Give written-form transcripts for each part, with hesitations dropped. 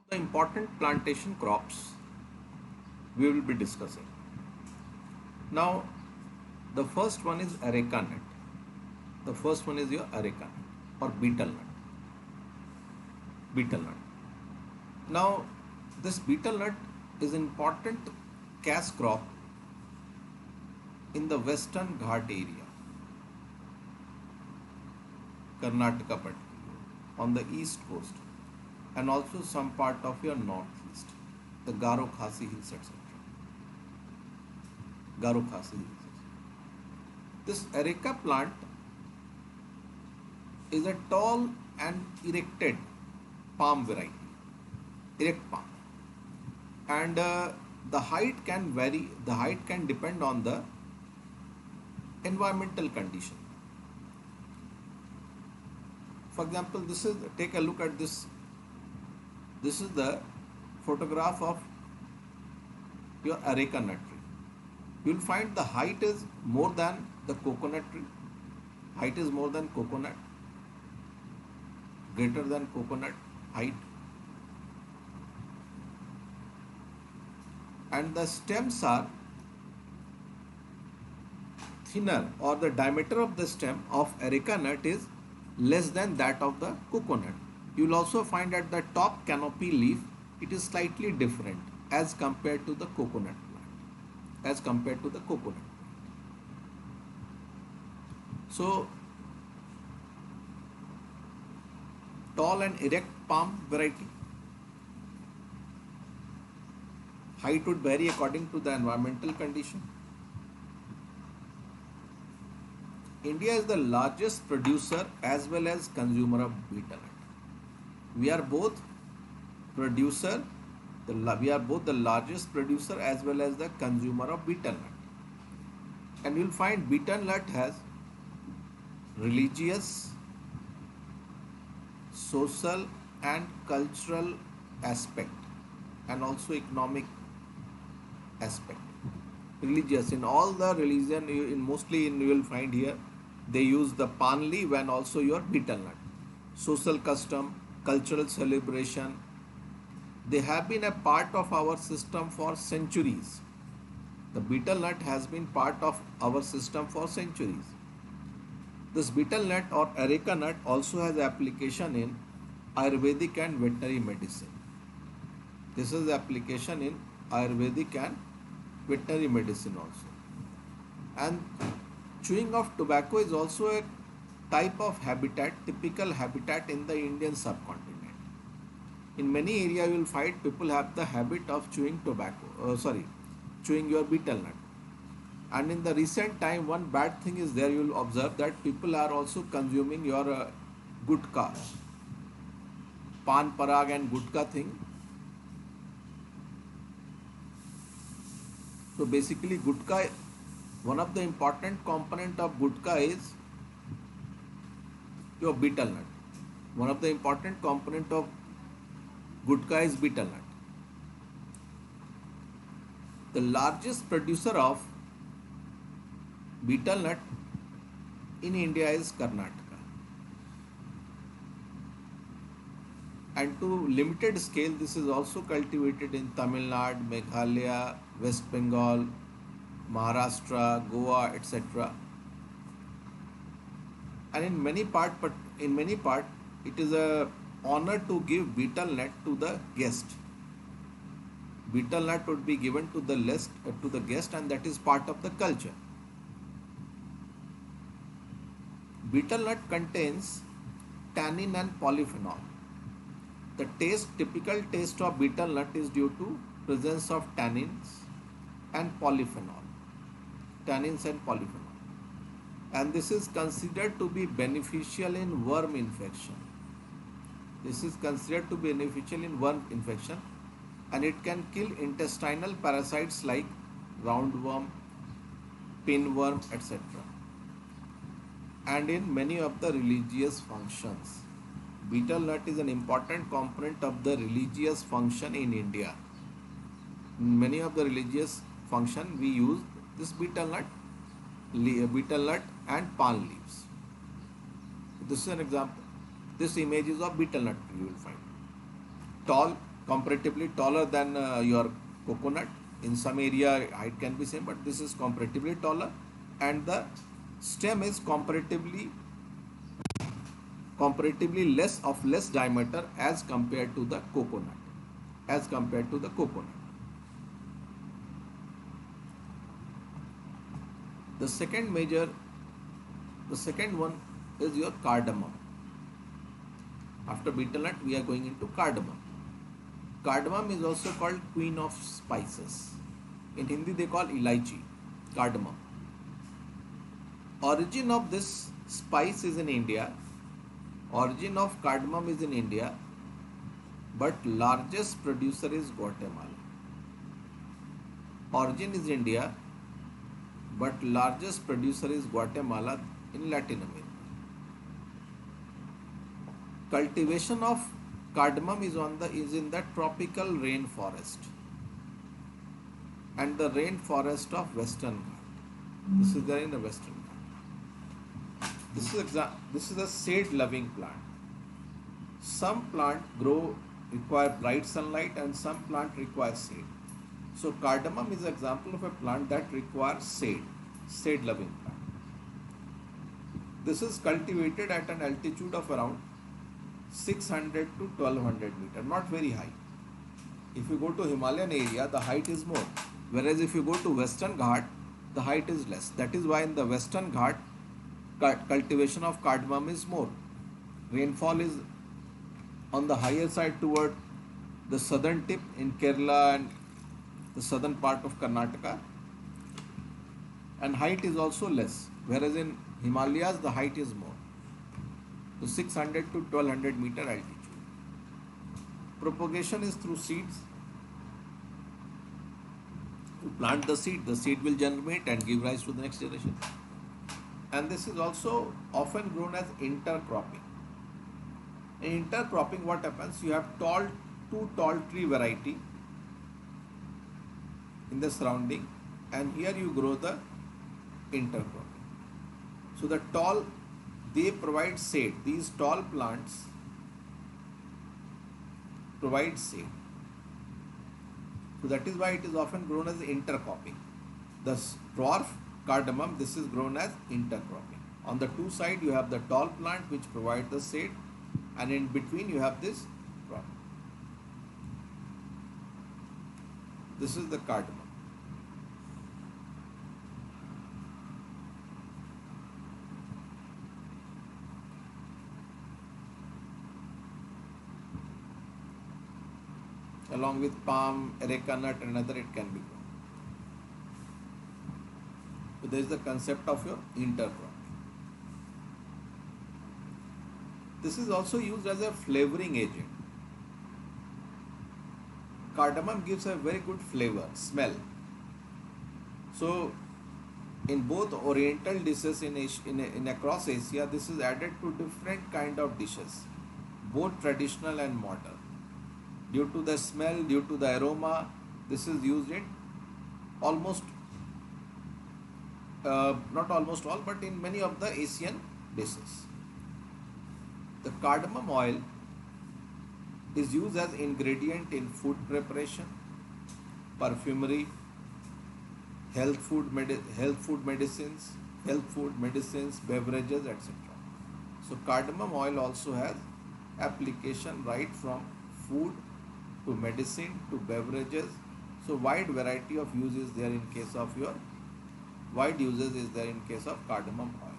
The important plantation crops we will be discussing. Now, the first one is areca nut. The first one is your areca nut or betel nut. Betel nut. Now, this betel nut is important cash crop in the Western Ghat area, Karnataka particularly, on the east coast, and also some part of your northeast, the Garo Khasi Hills, etc. Garo Khasi Hills. This areca plant is a tall and erected palm variety, erect palm, and the height can vary. The height can depend on the environmental condition. For example, this is take a look at this. This is the photograph of your areca nut tree. You will find the height is more than the coconut tree. Height is more than coconut, greater than coconut height. And the stems are thinner, or the diameter of the stem of areca nut is less than that of the coconut. You will also find at the top canopy leaf it is slightly different as compared to the coconut plant. As compared to the coconut plant. So, tall and erect palm variety. Height would vary according to the environmental condition. India is the largest producer as well as consumer of betel nut. We are both producer, we are both the largest producer as well as the consumer of betel nut. And you will find betel nut has religious, social and cultural aspect, and also economic aspect. Religious, in all the religion, in mostly in you will find here they use the palm leaf and also your betel nut. Social custom, cultural celebration, they have been a part of our system for centuries. The betel nut has been part of our system for centuries. This betel nut or areca nut also has application in Ayurvedic and veterinary medicine. This is the application in Ayurvedic and veterinary medicine also. And chewing of tobacco is also a type of habitat, typical habitat in the Indian subcontinent. In many areas you will find people have the habit of chewing chewing your betel nut. And in the recent time, one bad thing is there, you will observe that people are also consuming your gutka, pan parag and gutka thing. So basically gutka, one of the important component of gutka is your betel nut. One of the important component of gutka is betel nut. The largest producer of betel nut in India is Karnataka. And to limited scale, this is also cultivated in Tamil Nadu, Meghalaya, West Bengal, Maharashtra, Goa, etc. And in many part, it is a honor to give betel nut to the guest. Betel nut would be given to the guest, and that is part of the culture. Betel nut contains tannin and polyphenol. The typical taste of betel nut is due to presence of tannins and polyphenol. Tannins and polyphenol. And this is considered to be beneficial in worm infection. This is considered to be beneficial in worm infection, and it can kill intestinal parasites like roundworm, pinworm, etc. And in many of the religious functions. Betel nut is an important component of the religious function in India. In many of the religious function we use this betel nut and palm leaves. This is an example. This image is of betel nut you will find. Tall, comparatively taller than your coconut. In some area height can be same, but this is comparatively taller, and the stem is comparatively less diameter as compared to the coconut. The second major, the second one is your cardamom. After betel nut, we are going into cardamom. Cardamom is also called queen of spices. In Hindi, they call elaichi, cardamom. Origin of this spice is in India. Origin of cardamom is in India, but largest producer is Guatemala. Origin is India, but largest producer is Guatemala in Latin America. Cultivation of cardamom is in the tropical rainforest and the rainforest of Western Ghat. This is there in the Western Ghat. This is a shade-loving plant. Some plant require bright sunlight and some plant require shade. So cardamom is an example of a plant that requires shade-loving plant. This is cultivated at an altitude of around 600 to 1200 meter, not very high. If you go to Himalayan area, the height is more. Whereas if you go to Western Ghat, the height is less. That is why in the Western Ghat, cultivation of cardamom is more. Rainfall is on the higher side toward the southern tip in Kerala and the southern part of Karnataka, and height is also less. Whereas in Himalayas, the height is more. So 600 to 1200 meter altitude. Propagation is through seeds. You plant the seed will germinate and give rise to the next generation. And this is also often grown as intercropping. In intercropping, what happens? You have two tall tree variety in the surrounding, and here you grow the intercropping. So they provide shade. These tall plants provide shade. So that is why it is often grown as intercropping. The dwarf cardamom, this is grown as intercropping. On the two sides you have the tall plant which provide the shade, and in between you have this crop. This is the cardamom. Along with palm, areca nut and other, it can be grown. So there is the concept of your intercropping. This is also used as a flavoring agent. Cardamom gives a very good flavor, smell. So in both oriental dishes in across Asia, this is added to different kind of dishes, both traditional and modern. Due to the smell, due to the aroma, this is used in almost, not almost all, but in many of the Asian dishes. The cardamom oil is used as ingredient in food preparation, perfumery, health food medicines, beverages, etc. So cardamom oil also has application right from food to medicine to beverages. So wide variety of uses there in case of cardamom oil.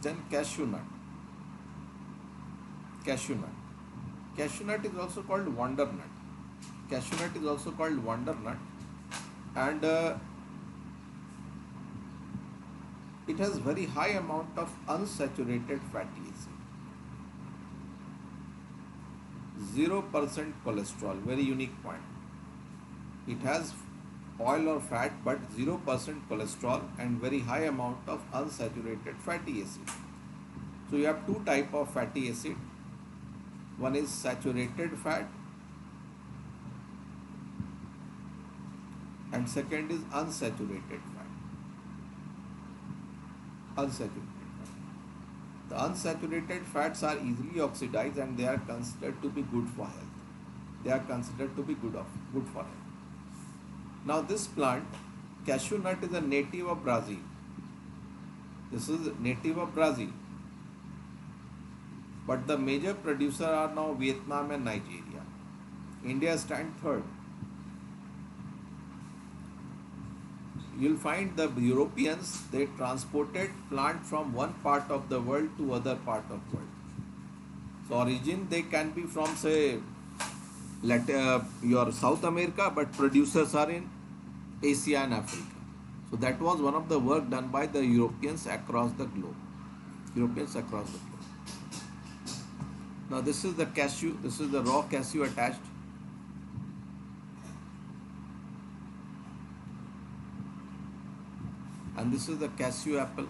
Then cashew nut. Cashew nut is also called wonder nut. And it has very high amount of unsaturated fatty acid. 0% cholesterol, very unique point. It has oil or fat but 0% cholesterol and very high amount of unsaturated fatty acid. So you have two type of fatty acid. One is saturated fat and second is unsaturated fat. Unsaturated fat. The unsaturated fats are easily oxidized and they are considered to be good for health. They are considered to be good for health. Now this plant, cashew nut, is a native of Brazil. This is native of Brazil. But the major producer are now Vietnam and Nigeria. India stands third. You'll find the Europeans, they transported plant from one part of the world to other part of the world. So origin they can be from, say, your South America, but producers are in Asia and Africa. So that was one of the work done by the Europeans across the globe. Europeans across the globe. Now this is the cashew, this is the raw cashew attached. And this is the cashew apple.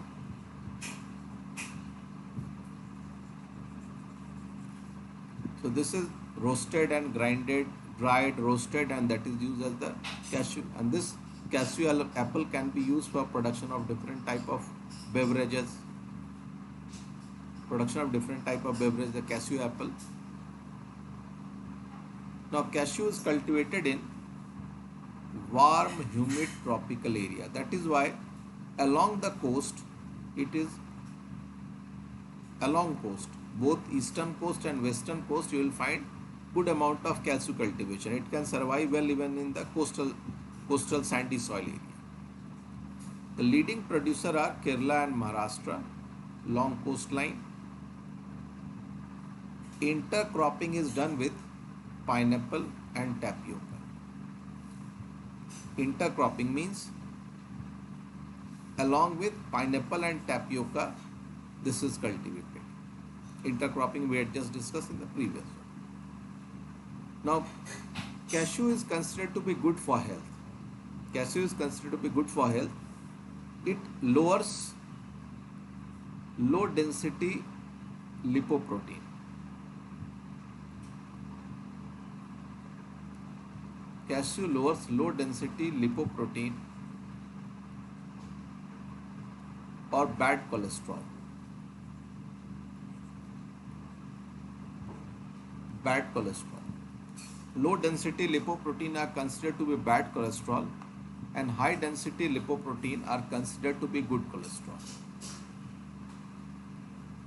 So this is roasted and grinded, dried, roasted, and that is used as the cashew. And this cashew apple can be used for production of different type of beverages. Production of different type of beverage, the cashew apple. Now cashew is cultivated in warm, humid tropical area. That is why along the coast, it is along coast, both eastern coast and western coast, you will find good amount of cashew cultivation. It can survive well even in the coastal sandy soil area. The leading producer are Kerala and Maharashtra, long coastline. Intercropping is done with pineapple and tapioca. Intercropping means along with pineapple and tapioca, this is cultivated. Intercropping we had just discussed in the previous one. Now, cashew is considered to be good for health. Cashew is considered to be good for health. It lowers low density lipoprotein. Cashew lowers low density lipoprotein or bad cholesterol. Bad cholesterol. Low density lipoprotein are considered to be bad cholesterol, and high density lipoprotein are considered to be good cholesterol.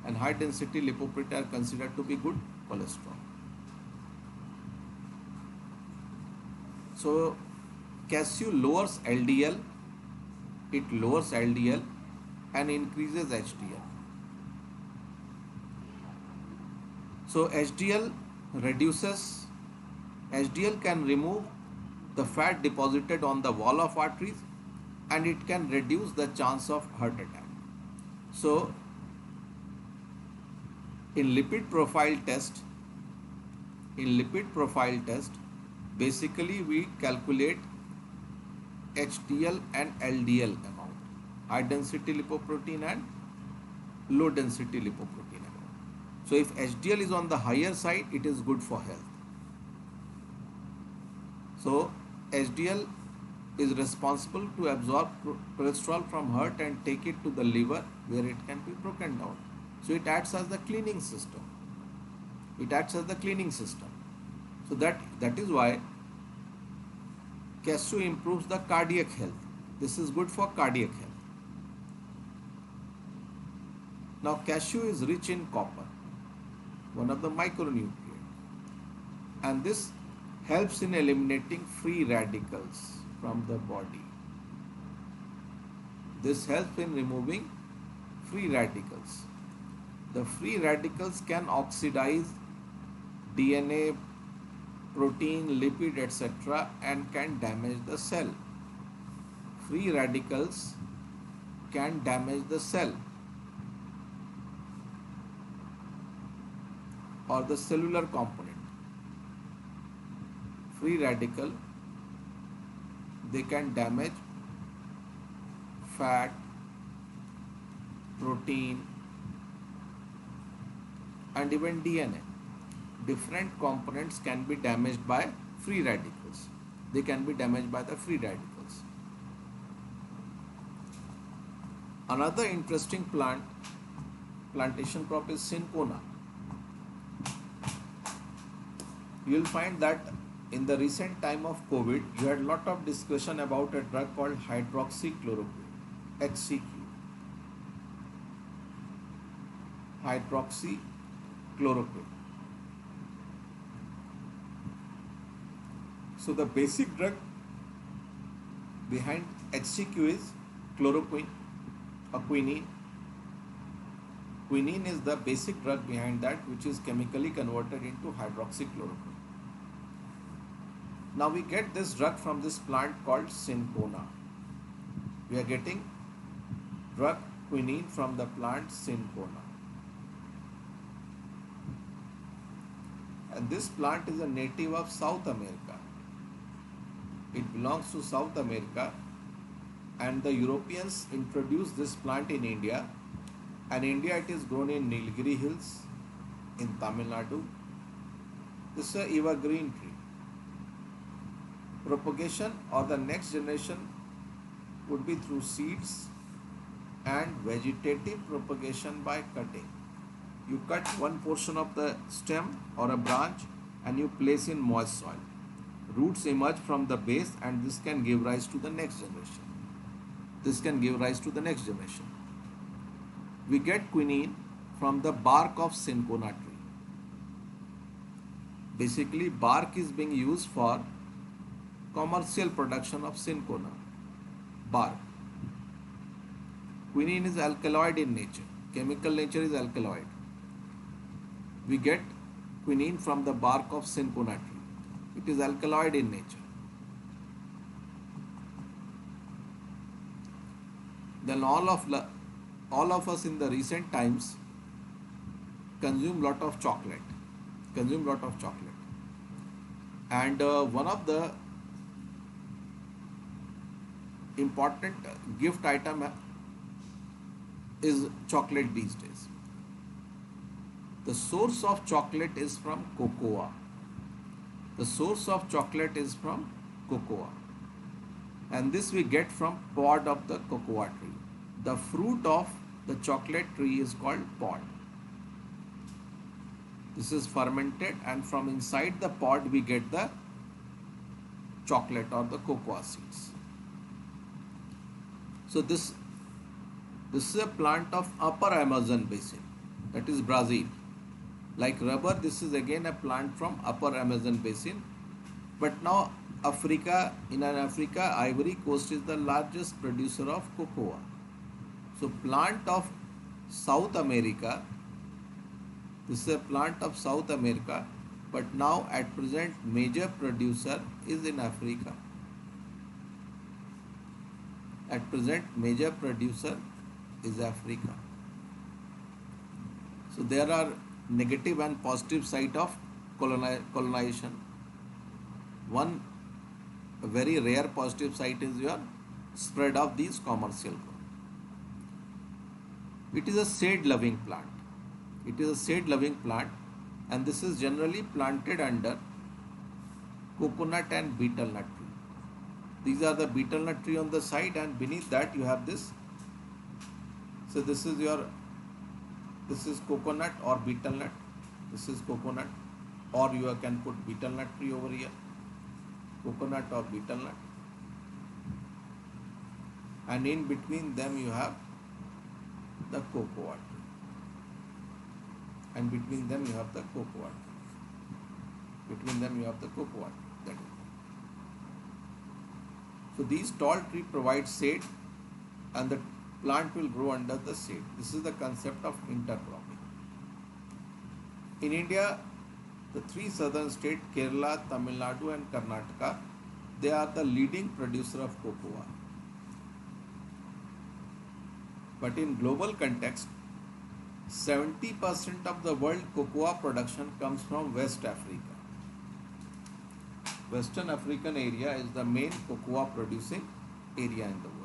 And high density lipoprotein are considered to be good cholesterol. So cashew lowers LDL, it lowers LDL and increases HDL. So HDL can remove the fat deposited on the wall of arteries, and it can reduce the chance of heart attack. So in lipid profile test, basically we calculate HDL and LDL amount, high density lipoprotein and low density lipoprotein amount. So if HDL is on the higher side, it is good for health. So HDL is responsible to absorb cholesterol from heart and take it to the liver, where it can be broken down. So it acts as the cleaning system. So that is why cashew improves the cardiac health. This is good for cardiac health. Now cashew is rich in copper, one of the micronutrients, and this helps in eliminating free radicals from the body. This helps in removing free radicals. The free radicals can oxidize DNA, protein, lipid, etc., and can damage the cell. Free radicals can damage the cell or the cellular component. Free radical, they can damage fat, protein, and even DNA. Different components can be damaged by free radicals. They can be damaged by the free radicals. Another interesting plantation crop is cinchona. You will find that in the recent time of COVID, you had a lot of discussion about a drug called hydroxychloroquine, HCQ, hydroxychloroquine. So the basic drug behind HCQ is chloroquine or quinine. Quinine is the basic drug behind that, which is chemically converted into hydroxychloroquine. Now we get this drug from this plant called cinchona. We are getting drug quinine from the plant cinchona. And this plant is a native of South America. It belongs to South America, and the Europeans introduced this plant in India. And in India it is grown in Nilgiri Hills in Tamil Nadu. This is an evergreen tree. Propagation or the next generation would be through seeds and vegetative propagation by cutting. You cut one portion of the stem or a branch and you place in moist soil. Roots emerge from the base and this can give rise to the next generation. This can give rise to the next generation. We get quinine from the bark of cinchona tree. Basically, bark is being used for commercial production of cinchona. Bark. Quinine is alkaloid in nature. Chemical nature is alkaloid. We get quinine from the bark of cinchona tree. It is alkaloid in nature. Then all of us in the recent times consume lot of chocolate. And one of the important gift item is chocolate these days. The source of chocolate is from cocoa. And this we get from pod of the cocoa tree. The fruit of the chocolate tree is called pod. This is fermented, and from inside the pod we get the chocolate or the cocoa seeds. So this is a plant of upper Amazon basin, that is Brazil. Like rubber, this is again a plant from upper Amazon basin. But now Africa, Ivory Coast is the largest producer of cocoa. So plant of South America, this is a plant of South America, but now at present major producer is in Africa. At present major producer is Africa. So there are negative and positive side of colonization. One very rare positive side is your spread of these commercial crops. It is a shade loving plant. And this is generally planted under coconut and betel nut tree. These are the betel nut tree on the side, and beneath that you have this. So this is coconut or betel nut. This is coconut, or you can put betel nut tree over here. Coconut or betel nut. And in between them you have the cocoa tree. And between them you have the cocoa tree. That is. So these tall trees provide shade, and the plant will grow under the shade. This is the concept of intercropping. In India, the three southern states, Kerala, Tamil Nadu and Karnataka, they are the leading producer of cocoa. But in global context, 70% of the world cocoa production comes from West Africa. Western African area is the main cocoa producing area in the world.